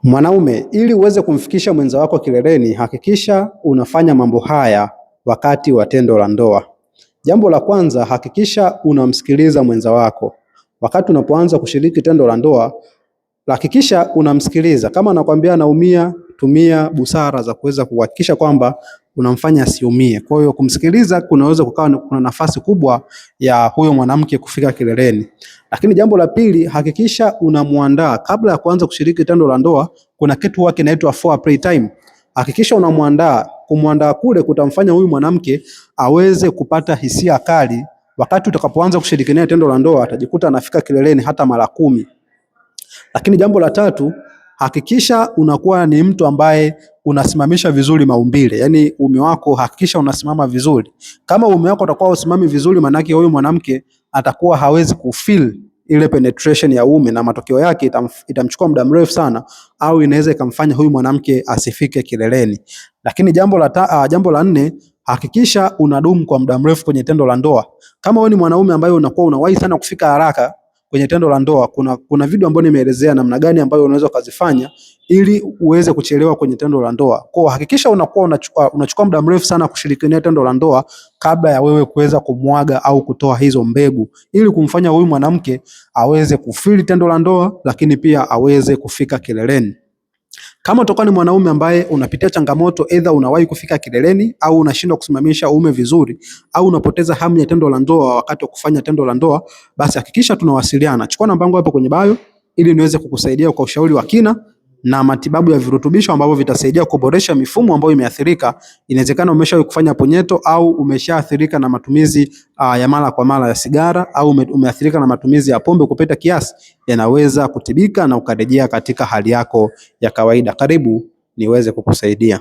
Mwanaume, ili uweze kumfikisha mwenza wako kileleni, hakikisha unafanya mambo haya wakati wa tendo la ndoa. Jambo la kwanza, hakikisha unamsikiliza mwenza wako. Wakati unapoanza kushiriki tendo la ndoa, hakikisha unamsikiliza. Kama anakuambia anaumia, tumia busara za kuweza kuhakikisha kwamba unamfanya asiumie. Kwa hiyo kumsikiliza kunaweza kukawa kuna nafasi kubwa ya huyo mwanamke kufika kileleni. Lakini jambo la pili, hakikisha unamuandaa kabla ya kuanza kushiriki tendo la ndoa. Kuna kitu huwa kinaitwa foreplay time. Hakikisha unamuandaa. Kumuandaa kule kutamfanya huyu mwanamke aweze kupata hisia kali. Wakati utakapoanza kushiriki naye tendo la ndoa, atajikuta anafika kileleni hata mara 10. Lakini jambo la tatu, hakikisha unakuwa ni mtu ambaye unasimamisha vizuri maumbile. Yaani uume wako hakikisha unasimama vizuri. Kama uume wako utakuwa usimami vizuri, maana yake huyu mwanamke atakuwa hawezi kufeel ile penetration ya uume, na matokeo yake itamchukua muda mrefu sana, au inaweza ikamfanya huyu mwanamke asifike kileleni. Lakini jambo la nne, hakikisha unadumu kwa muda mrefu kwenye tendo la ndoa. Kama wewe ni mwanaume ambaye unakuwa unawahi sana kufika haraka kwenye tendo la ndoa, kuna video ambayo nimeelezea namna gani ambayo unaweza kuzifanya ili uweze kuchelewa kwenye tendo la ndoa. Kwa hakikisha unakuwa unachukua muda mrefu sana kushirikiana tendo la ndoa kabla ya wewe kuweza kumwaga au kutoa hizo mbegu, ili kumfanya huyu mwanamke aweze kufili tendo la ndoa, lakini pia aweze kufika kileleni. Kama utakuwa ni mwanaume ambaye unapitia changamoto, either unawahi kufika kileleni au unashindwa kusimamisha uume vizuri, au unapoteza hamu ya tendo la ndoa wakati wa kufanya tendo la ndoa, basi hakikisha tunawasiliana. Chukua namba yangu hapo kwenye bio ili niweze kukusaidia kwa ushauri wa kina na matibabu ya virutubisho ambavyo vitasaidia kuboresha mifumo ambayo imeathirika. Inawezekana umeshawahi kufanya ponyeto au umeshaathirika na matumizi ya mara kwa mara ya sigara, au umeathirika na matumizi ya pombe kupita kiasi. Yanaweza kutibika na ukarejea katika hali yako ya kawaida. Karibu niweze kukusaidia.